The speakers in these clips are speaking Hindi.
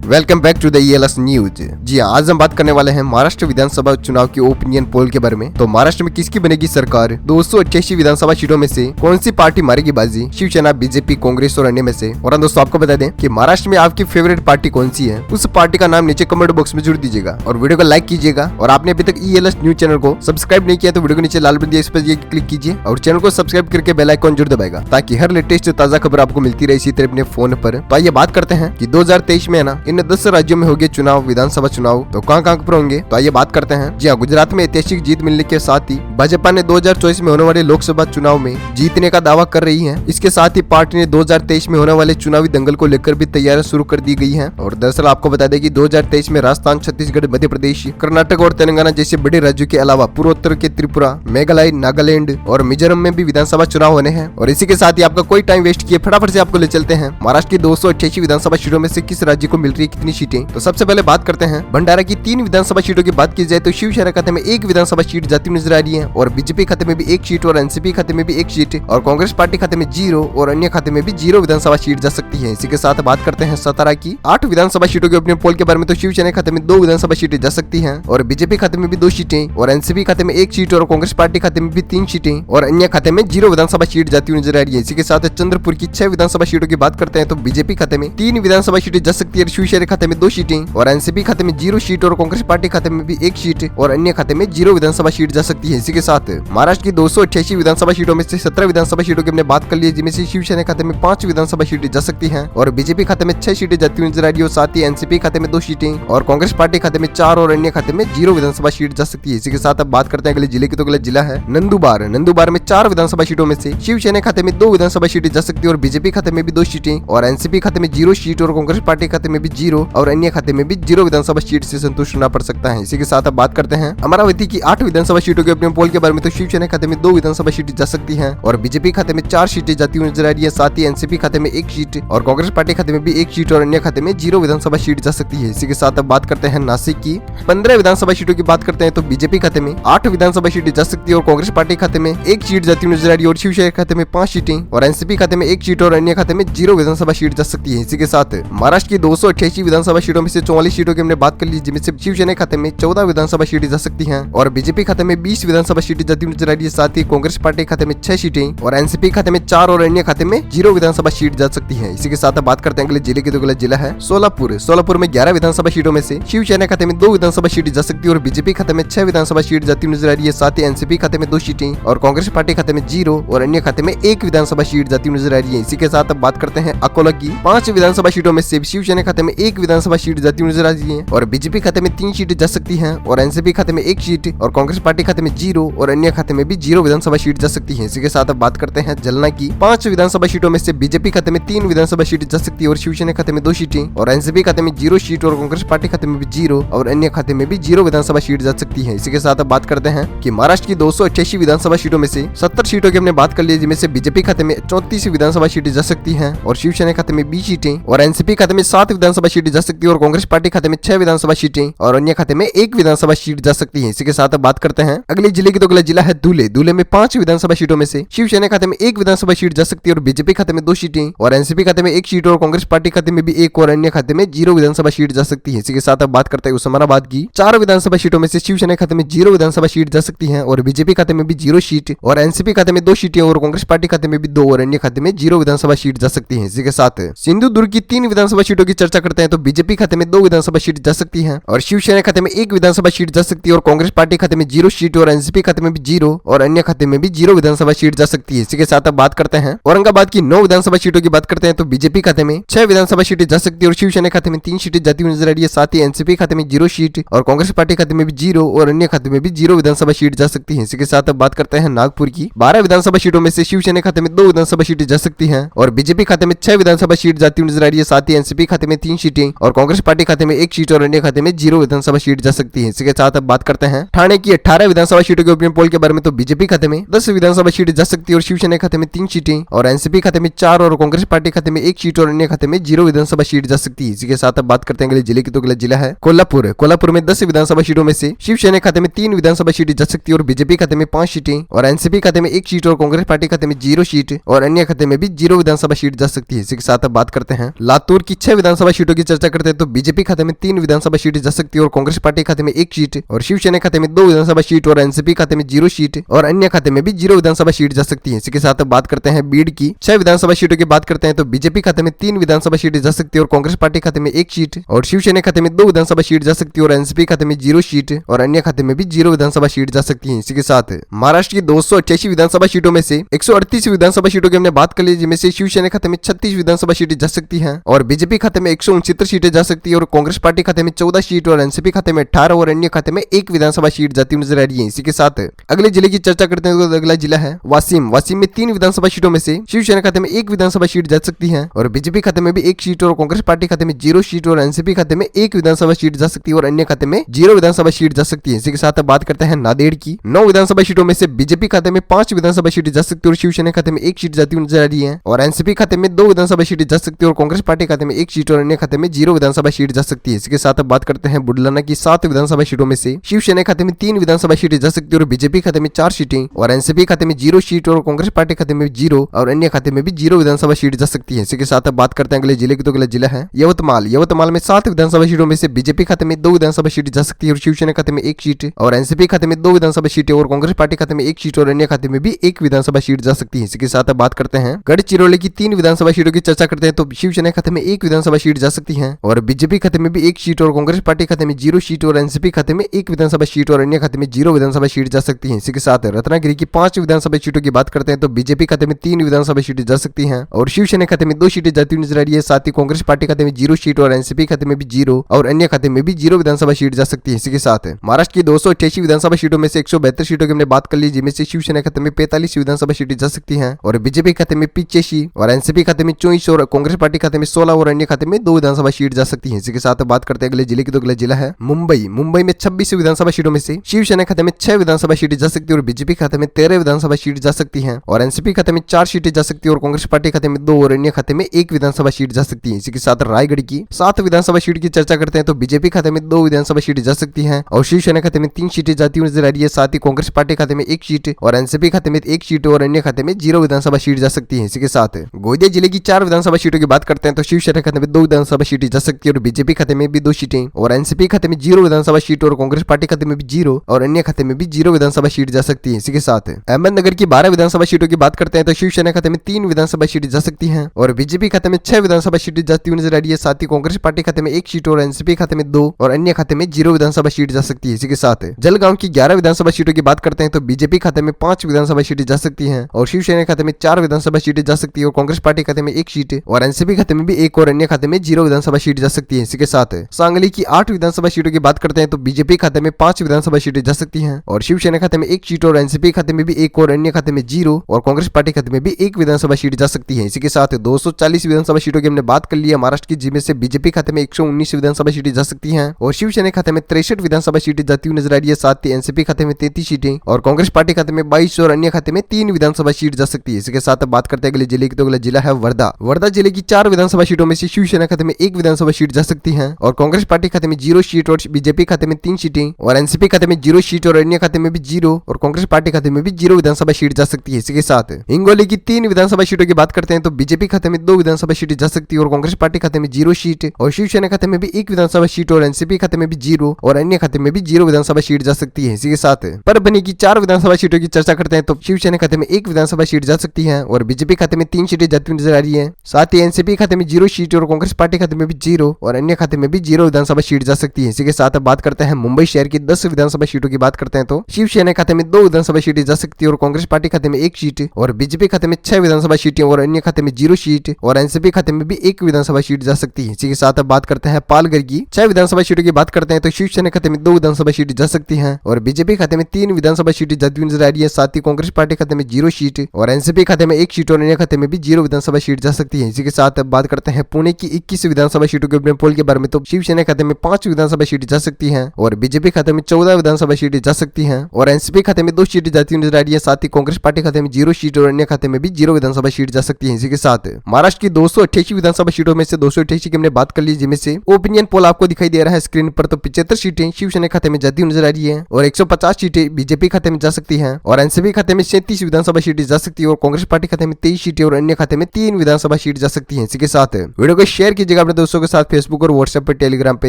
Welcome back to the ELS news. जी हाँ, आज हम बात करने वाले हैं महाराष्ट्र विधानसभा चुनाव की ओपिनियन पोल के बारे में। तो महाराष्ट्र में किसकी बनेगी सरकार, 288 विधानसभा सीटों में से कौन सी पार्टी मारेगी बाजी, शिवसेना, बीजेपी, कांग्रेस और अन्य में से। और दोस्तों आपको बता दें कि महाराष्ट्र में आपकी फेवरेट पार्टी कौन सी है, उस पार्टी का नाम नीचे कमेंट बॉक्स में जरूर दीजिएगा और वीडियो को लाइक कीजिएगा। और आपने अभी तक ELS न्यूज चैनल को सब्सक्राइब नहीं किया तो वीडियो को नीचे लाल बटन दिया, इस पर क्लिक कीजिए और चैनल को सब्सक्राइब करके बेल आइकन जरूर दबाएगा ताकि हर लेटेस्ट ताजा खबर आपको मिलती रहे इसी तरह अपने फोन पर। तो आइए बात करते हैं कि 2023 में है ना इन 10 राज्यों में होंगे चुनाव, विधानसभा चुनाव। तो कहां पर होंगे, तो आइए बात करते हैं। जी हाँ, गुजरात में ऐतिहासिक जीत मिलने के साथ ही भाजपा ने 2024 में होने वाले लोकसभा चुनाव में जीतने का दावा कर रही है। इसके साथ ही पार्टी ने 2023 में होने वाले चुनावी दंगल को लेकर भी तैयारियां शुरू कर दी गई है। और दरअसल आपको बता दें कि 2023 में राजस्थान, छत्तीसगढ़, मध्य प्रदेश, कर्नाटक और तेलंगाना जैसे बड़े राज्यों के अलावा पूर्वोत्तर के त्रिपुरा, मेघालय, नागालैंड और मिजोरम में भी विधानसभा चुनाव होने हैं। और इसी के साथ ही आपका कोई टाइम वेस्ट किए फटाफट से आपको ले चलते हैं महाराष्ट्र की 288 विधानसभा सीटों में से किस राज्य को मिल रही है कितनी सीटें। तो सबसे पहले बात करते हैं भंडारा की 3 विधानसभा सीटों की बात की जाए तो शिवसेना खाते में 1 विधानसभा सीट जाती नजर आ रही है और बीजेपी खाते में भी 1 सीट और एनसीपी खाते में भी 1 सीट और कांग्रेस पार्टी खाते में 0 और अन्य खाते में भी 0 विधानसभा सीट जा सकती है। इसी के साथ बात करते हैं सतारा की 8 विधानसभा सीटों के अपने पोल के बारे में। तो शिवसेना खाते में 2 विधानसभा सीटें जा सकती है और बीजेपी खाते में भी 2 सीटें और एनसीपी खाते में 1 सीट और कांग्रेस पार्टी खाते में भी 3 सीटें और अन्य खाते में 0 विधानसभा सीट जाती हुई नजर आ रही है। इसी के साथ चंद्रपुर की 6 विधानसभा सीटों की बात करते हैं तो बीजेपी खाते में 3 विधानसभा सीटें जा सकती है, शिवसेना खाते में 2 सीटें और एनसीपी खाते में 0 सीट और कांग्रेस पार्टी खाते में भी 1 सीट और अन्य खाते में 0 विधानसभा सीट जा सकती है। इसी के साथ महाराष्ट्र की 288 विधानसभा सीटों में से 17 विधानसभा सीटों की हमने बात कर ली, जिनमें से शिवसेना खाते में 5 विधानसभा सीटें जा सकती हैं और बीजेपी खाते में 6 सीटें जाती हुई नजर आ रही है। साथ ही एनसीपी खाते में 2 सीटें और कांग्रेस पार्टी खाते में 4 और अन्य खाते में 0 विधानसभा सीट जा सकती है। इसी के साथ अब बात करते हैं अगले जिले की। तो अगला जिला है नंदुरबार में 4 विधानसभा सीटों में से शिवसेना खाते में 2 विधानसभा सीटें जा सकती है और बीजेपी खाते में भी 2 सीटें और एनसीपी खाते में 0 सीट और कांग्रेस पार्टी खाते में भी 0 और अन्य खाते में भी 0 विधानसभा सीट से संतुष्ट होना पड़ सकता है। इसी के साथ अब बात करते हैं अमरावती की 8 विधानसभा सीटों के अपने पोल के बारे में। तो शिवसेना खाते में 2 विधानसभा सीटें जा सकती हैं और बीजेपी खाते में 4 सीटें जाती हुई नजर आ रही है। साथ ही एनसीपी खाते में 1 सीट और कांग्रेस पार्टी खाते में भी 1 सीट और अन्य खाते में 0 विधानसभा सीट जा सकती है। इसी के साथ अब बात करते हैं नासिक की 15 विधानसभा सीटों की बात करते हैं तो बीजेपी खाते में 8 विधानसभा सीटें जा सकती है और कांग्रेस पार्टी खाते में 1 सीट जाती हुई नजर आ रही है और शिवसेना खाते में 5 सीटें और एनसीपी खाते में 1 सीट और अन्य खाते में 0 विधानसभा सीट जा सकती है। इसी के साथ महाराष्ट्र की 288 विधानसभा सीटों में से 44 सीटों की हमने बात कर ली, जिनमें से शिवसेना खाते में 14 विधानसभा सीटें जा सकती हैं और बीजेपी खाते में 20 विधानसभा सीटें जाती हुई नजर आ रही है। साथ ही कांग्रेस पार्टी खाते में 6 सीटें और एनसीपी खाते में 4 और अन्य खाते में 0 विधानसभा सीट जा सकती है। इसी के साथ बात करते हैं अगले जिले की। तो अगला जिला है सोलापुर में 11 विधानसभा सीटों में से शिवसेना खाते में 2 विधानसभा सीटें जा सकती है और बीजेपी खाते में 6 विधानसभा सीट जाती हुई नजर आ रही है। साथ ही एनसीपी खाते में 2 सीटें और कांग्रेस पार्टी खाते में 0 और अन्य खाते में 1 विधानसभा सीट जाती हुई नजर आ रही है। इसी के साथ अब बात करते हैं अकोला की 5 विधानसभा सीटों में से शिवसेना खाते में 1 विधानसभा सीट जाती हुई नजर आ रही है और बीजेपी खाते में 3 सीटें जा सकती हैं और एनसीपी खाते में 1 सीट और कांग्रेस पार्टी खाते में 0 और अन्य खाते में भी 0 विधानसभा सीट जा सकती है। इसी के साथ अब बात करते हैं जलना की 5 विधानसभा सीटों में से बीजेपी खाते में 3 विधानसभा सीट जा सकती है और शिवसेना खाते में 2 सीटें और एनसीपी खाते में 0 सीट और कांग्रेस पार्टी खाते में भी 0 और अन्य खाते में भी 0 विधानसभा सीट जा सकती है। इसी के साथ अब बात करते हैं कि महाराष्ट्र की 288 विधानसभा सीटों में से 70 सीटों की हमने बात कर ली, जिनमें से बीजेपी खाते में 34 विधानसभा सीटें जा सकती हैं और शिवसेना खाते में 20 सीटें और एनसीपी खाते में 7 विधानसभा सीटें जा सकती है और कांग्रेस पार्टी खाते में 6 विधानसभा सीटें और अन्य खाते में 1 विधानसभा सीट जा सकती है। इसी के साथ अब बात करते हैं अगले जिले की। तो अगला जिला है धुले में 5 विधानसभा सीटों में से शिवसेना खाते में 1 विधानसभा सीट जा सकती है और बीजेपी खाते में 2 सीटें और एनसीपी खाते में 1 सीट और कांग्रेस पार्टी खाते में भी 1 और अन्य खाते में 0 विधानसभा सीट जा सकती है। इसी के साथ अब बात करते हैं उस्मानाबाद की 4 विधानसभा सीटों में से शिवसेना खाते में 0 विधानसभा सीट जा सकती है और बीजेपी खाते में भी 0 सीट और एनसीपी खाते में 2 सीटें और कांग्रेस पार्टी खाते में भी 2 और अन्य खाते में 0 विधानसभा सीट जा सकती है। इसी के साथ सिंधुदुर्ग की 3 विधानसभा सीटों की चर्चा करते हैं तो बीजेपी खाते में 2 विधानसभा सीट जा सकती है और शिवसेना खाते में 1 विधानसभा सीट जा सकती है और कांग्रेस पार्टी खाते में 0 सीट और एनसीपी खाते में भी 0 और अन्य खाते में भी 0 विधानसभा सीट जा सकती है। इसी के साथ अब बात करते हैं औरंगाबाद की 9 विधानसभा सीटों की बात करते हैं तो बीजेपी खाते में 6 विधानसभा सीटें जा सकती है और शिवसेना खाते में 3 सीटें जाती हुई नजर आ रही है। साथ ही एनसीपी खाते में 0 सीट और कांग्रेस पार्टी खाते में भी 0 और अन्य खाते में भी 0 विधानसभा सीट जा सकती है। इसी के साथ अब बात करते हैं नागपुर की 12 विधानसभा सीटों में से शिवसेना खाते में 2 विधानसभा सीटें जा सकती हैं और बीजेपी खाते में 6 विधानसभा सीट जाती हुई नजर आ रही है। साथ ही एनसीपी खाते में 3 सीटें और कांग्रेस पार्टी खाते में 1 सीट और अन्य खाते में 0 विधानसभा सीट जा सकती है। इसी के साथ अब बात करते हैं ठाणे की 18 विधानसभा सीटों के ओपिनियन पोल के बारे में। तो बीजेपी खाते में 10 विधानसभा सीटें जा सकती है और शिवसेना खाते में 3 सीटें और एनसीपी खाते में 4 और कांग्रेस पार्टी खाते में 1 सीट और अन्य खाते में 0 विधानसभा सीट जा सकती है। इसी के साथ अब बात करते हैं अगले जिले की। तो अगला जिला है कोल्हापुर में 10 विधानसभा सीटों में से शिवसेना खाते में 3 विधानसभा सीटें जा सकती है और बीजेपी खाते में 5 सीटें और एनसीपी खाते में 1 सीट और कांग्रेस पार्टी खाते में 0 सीट और अन्य खाते में भी 0 विधानसभा सीट जा सकती है। इसी के साथ अब बात करते हैं लातूर की 6 विधानसभा सीटों सीटों की चर्चा करते हैं तो बीजेपी खाते में 3 विधानसभा सीटें जा सकती है और कांग्रेस पार्टी खाते में 1 सीट, और शिवसेना खाते में 2 विधानसभा सीट और एनसीपी खाते में 0 सीट और अन्य खाते में भी 0 विधानसभा सीट जा सकती है। इसी के साथ बात करते हैं बीड की 6 विधानसभा सीटों की बात करते हैं तो बीजेपी खाते में 3 विधानसभा सीटें जा सकती है और कांग्रेस पार्टी खाते में 1 सीट, और शिवसेना खाते में 2 विधानसभा सीट जा सकती है और एनसीपी खाते में 0 सीट और अन्य खाते में भी 0 विधानसभा सीट जा सकती है। इसी के साथ महाराष्ट्र की 288 विधानसभा सीटों में से 138 विधानसभा सीटों की हमने बात कर ली, जिनमें से शिवसेना खाते में 36 विधानसभा सीटें जा सकती हैं और बीजेपी खाते में 169 सीटें जा सकती है और कांग्रेस पार्टी खाते में 14 सीट और एनसीपी खाते में 18 और अन्य खाते में 1 विधानसभा सीट जाती नजर आ रही है। इसी के साथ अगले जिले की चर्चा करते हैं तो अगला जिला है वाशिम। वाशिम में 3 विधानसभा सीटों में से शिवसेना खाते में 1 विधानसभा सीट जा सकती है और बीजेपी खाते में भी 1 सीट और कांग्रेस पार्टी खाते में 0 सीट और एनसीपी खाते में 1 विधानसभा सीट जा सकती है और अन्य खाते में 0 विधानसभा सीट जा सकती है। इसी के साथ बात करते हैं नांदेड़ की 9 विधानसभा सीटों में से बीजेपी खाते में 5 विधानसभा सीट जा सकती है और शिवसेना खाते में 1 सीट जाती नजर आ रही है और एनसीपी खाते में 2 विधानसभा सीट जा सकती है और कांग्रेस पार्टी खाते में 1 सीट और अन्य खाते में 0 विधानसभा सीट जा सकती है। इसके साथ बात करते हैं बुलढाना की 7 विधानसभा सीटों में से शिवसेना खाते में 3 विधानसभा सीटें जा सकती है और बीजेपी खाते में 4 सीटें और एनसीपी खाते में 0 सीट और कांग्रेस पार्टी खाते में 0 और अन्य खाते में भी 0 विधानसभा सीट जा सकती है। इसी के साथ बात करते हैं अगले जिले की, तो अगला जिला है यवतमाल। यवतमाल में 7 विधानसभा सीटों में से बीजेपी खाते में 2 विधानसभा सीट जा सकती है और शिवसेना खाते में 1 सीट और एनसीपी खाते में 2 विधानसभा सीटें और कांग्रेस पार्टी खाते में 1 सीट और अन्य खाते में भी 1 विधानसभा सीट जा सकती है। इसी के साथ बात करते हैं गढ़चिरौली की 3 विधानसभा सीटों की चर्चा करते हैं तो शिवसेना खाते में 1 विधानसभा सीट जा सकती है और बीजेपी खाते में भी 1 सीट और कांग्रेस पार्टी खाते में 0 सीट और एनसीपी खाते में 1 विधानसभा सीट और अन्य खाते में 0 विधानसभा सीट जा सकती है। इसी के साथ रत्नागिरी की 5 विधानसभा सीटों की बात करते हैं तो बीजेपी खाते में 3 विधानसभा सीटें जा सकती हैं और शिवसेना खाते में 2 सीटें जाती नजर आ रही है। साथ ही कांग्रेस पार्टी खाते में 0 सीट और एनसीपी खाते में भी 0 और अन्य खाते में भी 0 विधानसभा सीट जा सकती है। इसी के साथ महाराष्ट्र की 288 विधानसभा सीटों में से 172 सीटों की हमने बात कर ली, जिनमें से शिवसेना खाते में 45 विधानसभा सीटें जा सकती हैं और बीजेपी खाते में 85 और एनसीपी खाते में 24 और कांग्रेस पार्टी खाते में 16 और अन्य खाते में 2 विधानसभा सीट जा सकती है। इसी के साथ बात करते हैं अगले जिले की, तो अगला जिला है मुंबई। मुंबई में 26 विधानसभा सीटों में से शिवसेना खाते में 6 विधानसभा सीटें जा सकती है और बीजेपी खाते में 13 विधानसभा सीट जा सकती है और एनसीपी खाते में 4 सीटें जा सकती है और कांग्रेस पार्टी खाते में 2 और अन्य खाते में 1 विधानसभा सीट जा सकती है। इसी के साथ रायगढ़ की 7 विधानसभा सीट की चर्चा करते हैं तो बीजेपी खाते में 2 विधानसभा सीट जा सकती है और शिवसेना खाते में 3 सीटें जाती हुई नजर आ रही है। साथ ही कांग्रेस पार्टी खाते में 1 सीट और एनसीपी खाते में 1 सीट और अन्य खाते में 0 विधानसभा सीट जा सकती है। इसी के साथ गोंदिया जिले की 4 विधानसभा सीटों की बात करते हैं तो शिवसेना खाते में 2 विधानसभा सीटें जा सकती है और बीजेपी खाते में भी 2 सीटें और एनसीपी खाते में 0 विधानसभा सीट और कांग्रेस पार्टी खाते में भी 0 और अन्य खाते में भी 0 विधानसभा सीट जा सकती है। इसी के साथ अहमदनगर की 12 विधानसभा सीटों की बात करते हैं तो शिवसेना खाते में 3 विधानसभा सीटें जा सकती हैं और बीजेपी खाते में 6 विधानसभा सीटें जाती हुई नजर आ रही है। साथ ही कांग्रेस पार्टी खाते में 1 सीट और एनसीपी खाते में 2 और अन्य खाते में 0 विधानसभा सीट जा सकती है। इसी के साथ जलगांव की 11 विधानसभा सीटों की बात करते हैं तो बीजेपी खाते में 5 विधानसभा सीटें जा सकती हैं और शिवसेना खाते में 4 विधानसभा सीटें जा सकती है और कांग्रेस पार्टी खाते में 1 सीट और एनसीपी खाते में भी 1 और अन्य खाते में 0 विधानसभा सीट जा सकती है। इसी के साथ सांगली की 8 विधानसभा सीटों की बात करते हैं तो बीजेपी खाते में 5 विधानसभा सीटें जा सकती हैं और शिवसेना खाते में 1 सीट और एनसीपी खाते में भी 1 और अन्य खाते में 0 और कांग्रेस पार्टी खाते में भी 1 विधानसभा सीट जा सकती है। इसी के साथ 240 विधानसभा सीटों की हमने बात कर ली है महाराष्ट्र की, जिनमें से बीजेपी खाते में 119 विधानसभा सीटें जा सकती हैं और शिवसेना खाते में 63 विधानसभा सीटें जाती हुई नजर आ रही है। साथ ही एनसीपी खाते में 33 सीटें और कांग्रेस पार्टी खाते में 22 और अन्य खाते में 3 विधानसभा सीट जा सकती है। इसके साथ बात करते हैं अगले जिले की, तो अगला जिला है वर्धा। वर्धा जिले की 4 विधानसभा सीटों में से शिवसेना खाते में 1 विधानसभा सीट जा सकती है और कांग्रेस पार्टी खाते में 0 सीट और बीजेपी खाते में 3 सीटें और एनसीपी खाते में 0 सीट और अन्य खाते में भी 0 और कांग्रेस पार्टी खाते में भी 0 विधानसभा सीट जा सकती है। इसी के साथ हिंगोली की 3 विधानसभा सीटों की बात करते हैं तो बीजेपी खाते में 2 विधानसभा सीट जा सकती है और कांग्रेस पार्टी खाते में 0 सीट और शिवसेना खाते में भी 1 विधानसभा सीट और एनसीपी खाते में भी 0 और अन्य खाते में भी 0 विधानसभा सीट जा सकती है। इसी के साथ परभनी की 4 विधानसभा सीटों की चर्चा करते हैं तो शिवसेना खाते में 1 विधानसभा सीट जा सकती है और बीजेपी खाते में 3 सीटें जाती हुई नजर आ रही है। साथ ही एनसीपी खाते में 0 सीट और कांग्रेस पार्टी खाते में भी 0 और अन्य खाते में भी 0 विधानसभा सीट जा सकती है। इसी के साथ बात करते हैं मुंबई शहर की 10 विधानसभा सीटों की बात करते हैं तो शिवसेना खाते में 2 विधानसभा सीटें जा सकती है और कांग्रेस पार्टी खाते में 1 सीट और बीजेपी खाते में 6 विधानसभा सीटें और अन्य खाते में 0 सीट और एनसीपी खाते में भी 1 विधानसभा सीट जा सकती है। इसी के साथ बात करते हैं पालघर की 6 विधानसभा सीटों की बात करते हैं तो शिवसेना खाते में 2 विधानसभा सीट जा सकती है और बीजेपी खाते में 3 विधानसभा सीटें जाती हुई नजर आ रही है। साथ ही कांग्रेस पार्टी खाते में 0 सीट और एनसीपी खाते में 1 सीट और अन्य खाते में भी 0 विधानसभा सीट जा सकती है। इसी के साथ बात करते हैं पुणे की 21 विधानसभा सीटों के पोल के बारे में तो शिवसेना खाते में 5 विधानसभा सीटें जा सकती हैं और बीजेपी खाते में 14 विधानसभा सीटें जा सकती हैं और एनसीपी खाते में 2 सीटें जाती हुई नजर आ रही है। साथ ही कांग्रेस पार्टी खाते में 0 सीट और अन्य खाते में भी 0 विधानसभा सीट जा सकती है। इसी के साथ महाराष्ट्र की 288 विधानसभा सीटों में से 288 की हमने बात कर ली, जिनमें से ओपिनियन पोल आपको दिखाई दे रहा है स्क्रीन पर तो 75 सीटें शिवसेना खाते में जाती हुई नजर आ रही है और 150 सीटें बीजेपी खाते में जा सकती हैं और एनसीपी खाते में 37 विधानसभा सीटें जा सकती है और कांग्रेस पार्टी खाते में 23 सीटें और अन्य खाते में 3 विधानसभा सीट जा सकती है। इसी के साथ वीडियो को शेयर कीजिएगा, अपने दोस्तों के साथ फेसबुक और व्हाट्सएप पे, टेलीग्राम पे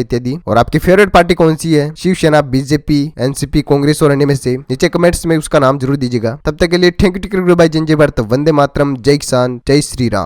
इत्यादि। और आपकी फेवरेट पार्टी कौन सी है, शिवसेना, बीजेपी, एनसीपी, कांग्रेस और अन्य में से, नीचे कमेंट्स में उसका नाम जरूर दीजिएगा। तब तक के लिए थैंक यू, बाय, जय भारत, वंदे मातरम, जय किसान, जय श्री राम।